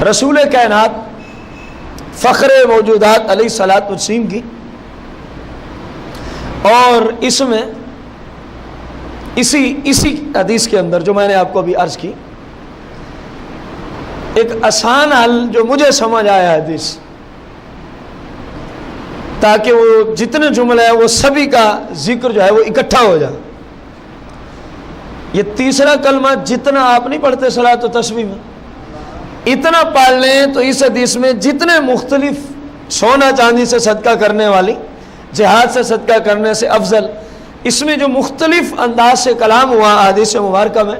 رسول کائنات فخر موجودات علیہ الصلوۃ والتسلیم کی، اور اس میں اسی حدیث کے اندر جو میں نے آپ کو ابھی عرض کی، ایک آسان حل جو مجھے سمجھ آیا حدیث، تاکہ وہ جتنے جملے ہیں وہ سبھی کا ذکر جو ہے وہ اکٹھا ہو جائے۔ یہ تیسرا کلمہ جتنا آپ نہیں پڑھتے صلاۃ و تسبیح میں، اتنا پڑھ لیں تو اس حدیث میں جتنے مختلف سونا چاندی سے صدقہ کرنے والی، جہاد سے صدقہ کرنے سے افضل، اس میں جو مختلف انداز سے کلام ہوا حدیث مبارکہ میں،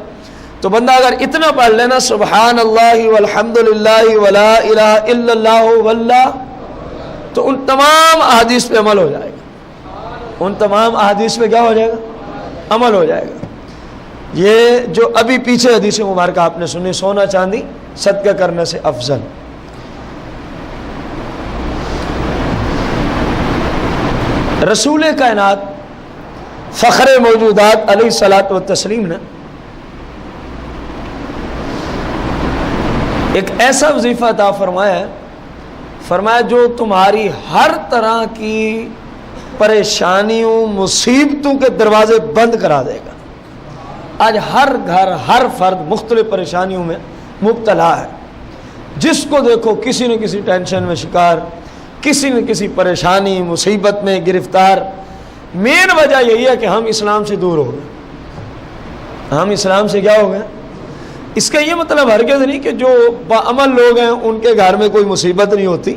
تو بندہ اگر اتنا پڑھ لینا سبحان اللہ والحمد للہ ولا الہ الا اللہ واللہ، تو ان تمام احادیث پہ عمل ہو جائے گا، ان تمام احادیث پہ کیا ہو جائے گا؟ عمل ہو جائے گا۔ یہ جو ابھی پیچھے حدیث مبارکہ آپ نے سنی، سونا چاندی صدقہ کرنے سے افضل، رسول کائنات فخر موجودات علیہ الصلوۃ والتسلیم نے ایک ایسا وظیفہ عطا فرمایا ہے، فرمایا جو تمہاری ہر طرح کی پریشانیوں مصیبتوں کے دروازے بند کرا دے گا۔ آج ہر گھر ہر فرد مختلف پریشانیوں میں مبتلا ہے، جس کو دیکھو کسی نہ کسی ٹینشن میں شکار، کسی نہ کسی پریشانی مصیبت میں گرفتار۔ مین وجہ یہی ہے کہ ہم اسلام سے دور ہو گئے، ہم اسلام سے کیا ہو گئے۔ اس کا یہ مطلب ہرگز نہیں کہ جو باعمل لوگ ہیں ان کے گھر میں کوئی مصیبت نہیں ہوتی،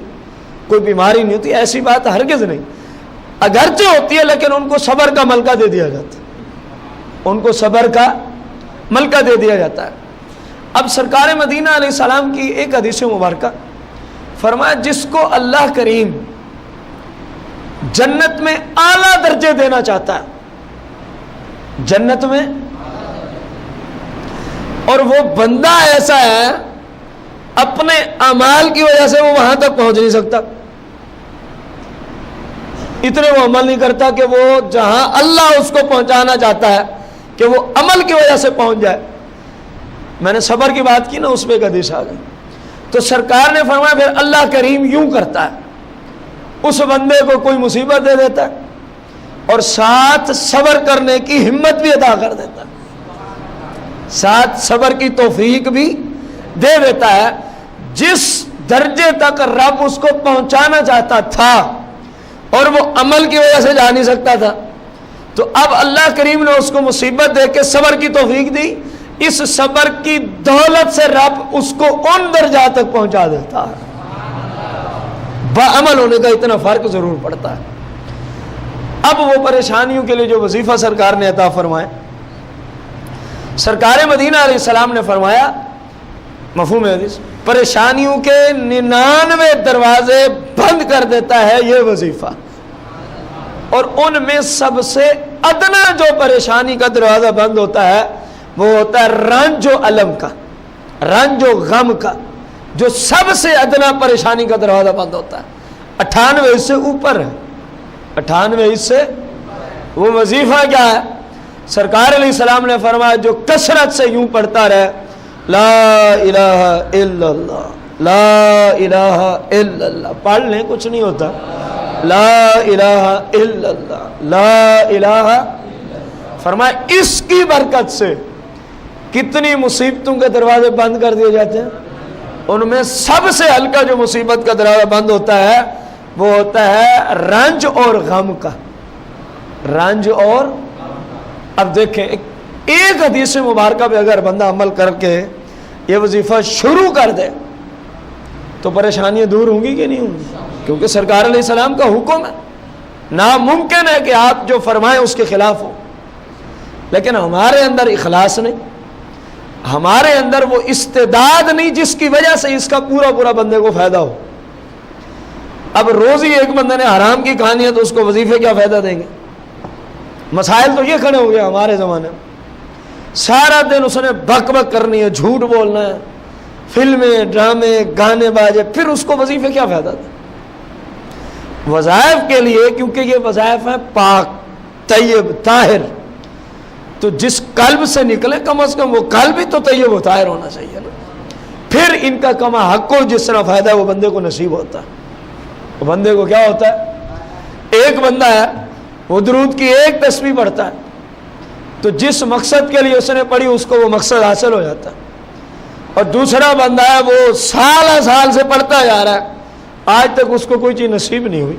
کوئی بیماری نہیں ہوتی، ایسی بات ہرگز نہیں، اگرچہ ہوتی ہے لیکن ان کو صبر کا ملکہ دے دیا جاتا ہے، ان کو صبر کا ملکہ دے دیا جاتا ہے۔ اب سرکار مدینہ علیہ السلام کی ایک حدیث مبارکہ فرمایا، جس کو اللہ کریم جنت میں اعلیٰ درجے دینا چاہتا ہے، جنت میں، اور وہ بندہ ایسا ہے اپنے اعمال کی وجہ سے وہ وہاں تک پہنچ نہیں سکتا، اتنے وہ عمل نہیں کرتا کہ وہ جہاں اللہ اس کو پہنچانا چاہتا ہے کہ وہ عمل کی وجہ سے پہنچ جائے۔ میں نے صبر کی بات کی نا، اس پہ ایک حدیث آ گئی، تو سرکار نے فرمایا پھر اللہ کریم یوں کرتا ہے، اس بندے کو کوئی مصیبت دے دیتا ہے اور ساتھ صبر کرنے کی ہمت بھی عطا کر دیتا ہے، ساتھ صبر کی توفیق بھی دے دیتا ہے۔ جس درجے تک رب اس کو پہنچانا چاہتا تھا اور وہ عمل کی وجہ سے جا نہیں سکتا تھا، تو اب اللہ کریم نے اس کو مصیبت دے کے صبر کی توفیق دی، اس صبر کی دولت سے رب اس کو ان درجات تک پہنچا دیتا ہے۔ بعمل ہونے کا اتنا فرق ضرور پڑتا ہے۔ اب وہ پریشانیوں کے لیے جو وظیفہ سرکار نے عطا فرمایا، سرکار مدینہ علیہ السلام نے فرمایا، مفہوم حدیث، پریشانیوں کے 99 دروازے بند کر دیتا ہے یہ وظیفہ، اور ان میں سب سے ادنا جو پریشانی کا دروازہ بند ہوتا ہے وہ ہوتا ہے رنج و علم کا، رنج و غم کا، جو سب سے ادنا پریشانی کا دروازہ بند ہوتا ہے۔ 98 اس سے اوپر ہے، 98 اس سے، وہ وظیفہ کیا ہے؟ سرکار علیہ السلام نے فرمایا جو کثرت سے یوں پڑھتا رہے، لا الہ الا اللہ، لا الہ الا اللہ، پڑھ لیں کچھ نہیں ہوتا، لا الہ الا اللہ، لا الہ، فرمایا اس کی برکت سے کتنی مصیبتوں کے دروازے بند کر دیے جاتے ہیں۔ ان میں سب سے ہلکا جو مصیبت کا دروازہ بند ہوتا ہے وہ ہوتا ہے رنج اور غم کا، رنج اور، اب دیکھیں ایک حدیث مبارکہ پہ اگر بندہ عمل کر کے یہ وظیفہ شروع کر دے تو پریشانیاں دور ہوں گی کہ نہیں ہوں گی؟ کیونکہ سرکار علیہ السلام کا حکم ہے، ناممکن ہے کہ آپ جو فرمائیں اس کے خلاف ہو، لیکن ہمارے اندر اخلاص نہیں، ہمارے اندر وہ استعداد نہیں جس کی وجہ سے اس کا پورا بندے کو فائدہ ہو۔ اب روزی ایک بندے نے حرام کی کھانی ہے تو اس کو وظیفے کیا فائدہ دیں گے؟ مسائل تو یہ کھڑے ہو گئے ہمارے زمانے میں، سارا دن اس نے بک بک کرنی ہے، جھوٹ بولنا ہے، فلمیں، ڈرامے، گانے باجے، پھر اس کو وظیفے کیا فائدہ دیں؟ وظائف کے لیے، کیونکہ یہ وظائف ہیں پاک، طیب، طاہر، تو جس قلب سے نکلے کم از کم وہ قلب بھی تو طیب و طاہر ہونا چاہیے نا۔ پھر ان کا کما حق کو جس طرح فائدہ ہے وہ بندے کو نصیب ہوتا ہے. وہ بندے کو کیا ہوتا ہے؟ ایک بندہ ہے وہ درود کی ایک تسبیح پڑھتا ہے تو جس مقصد کے لیے اس نے پڑھی اس کو وہ مقصد حاصل ہو جاتا ہے. اور دوسرا بندہ ہے وہ سال سے پڑھتا جا رہا ہے, آج تک اس کو کوئی چیز نصیب نہیں ہوئی.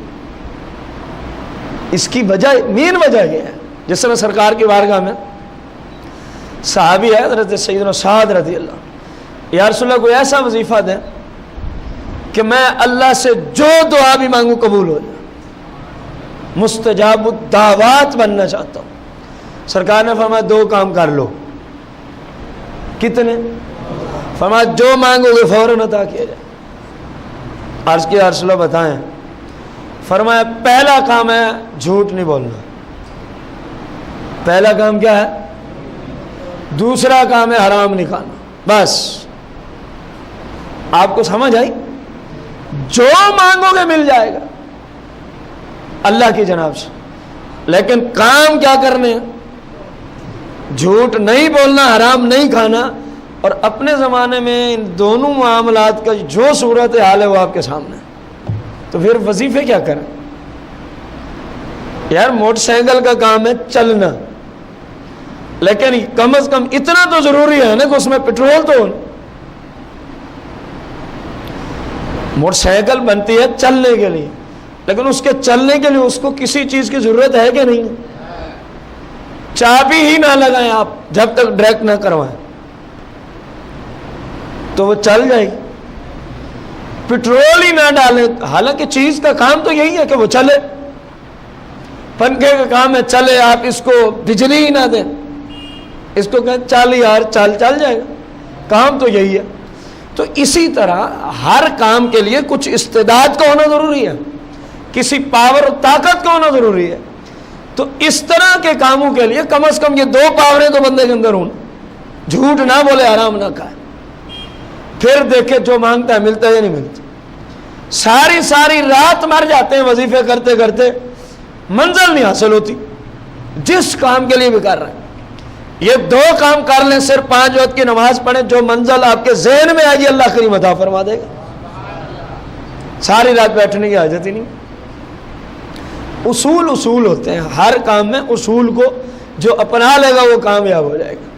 اس کی وجہ, مین وجہ یہ ہے, جس طرح سرکار کی بارگاہ میں صحابی ہے حضرت سیدنا سعد رضی اللہ, یا رسول اللہ کوئی ایسا وظیفہ دیں کہ میں اللہ سے جو دعا بھی مانگوں قبول ہو جائے, مستجاب الدعوات بننا چاہتا ہوں. سرکار نے فرمایا 2 کام کر لو. کتنے؟ فرمایا جو مانگو گے فوراً عطا کیا جائے. عرض کیا رسول اللہ بتائیں. فرمایا پہلا کام ہے جھوٹ نہیں بولنا. پہلا کام کیا ہے؟ دوسرا کام ہے حرام نہیں کھانا. بس آپ کو سمجھ آئی؟ جو مانگو گے مل جائے گا اللہ کی جناب سے, لیکن کام کیا کرنے ہیں؟ جھوٹ نہیں بولنا, حرام نہیں کھانا. اور اپنے زمانے میں ان دونوں معاملات کا جو صورت حال ہے وہ آپ کے سامنے ہے. تو پھر وظیفے کیا کریں؟ یار موٹر سائیکل کا کام ہے چلنا, لیکن کم از کم اتنا تو ضروری ہے نا کہ اس میں پیٹرول تو ہو. موٹر سائیکل بنتی ہے چلنے کے لیے, لیکن اس کے چلنے کے لیے اس کو کسی چیز کی ضرورت ہے کہ نہیں؟ چابی ہی نہ لگائیں آپ جب تک ڈائریکٹ نہ کروائیں تو وہ چل جائے گی. پیٹرول ہی نہ ڈالیں, حالانکہ چیز کا کام تو یہی ہے کہ وہ چلے. پنکھے کا کام ہے چلے, آپ اس کو بجلی ہی نہ دیں, اس کو کہیں چل یار چل جائے گا. کام تو یہی ہے. تو اسی طرح ہر کام کے لیے کچھ استعداد کا ہونا ضروری ہے, کسی پاور اور طاقت کا ہونا ضروری ہے. تو اس طرح کے کاموں کے لیے کم از کم یہ 2 پاوریں تو بندے کے اندر ہوں. جھوٹ نہ بولے, حرام نہ کھائے, پھر دیکھے جو مانگتا ہے ملتا ہے یا نہیں ملتا. ساری رات مر جاتے ہیں وظیفے کرتے کرتے, منزل نہیں حاصل ہوتی جس کام کے لیے بھی کر رہے ہیں. یہ 2 کام کر لیں, صرف 5 وقت کی نماز پڑھیں, جو منزل آپ کے ذہن میں آئے گی اللہ کریم عطا فرما دے گا. ساری رات بیٹھنے کی حاجت ہی نہیں. اصول ہوتے ہیں ہر کام میں, اصول کو جو اپنا لے گا وہ کامیاب ہو جائے گا.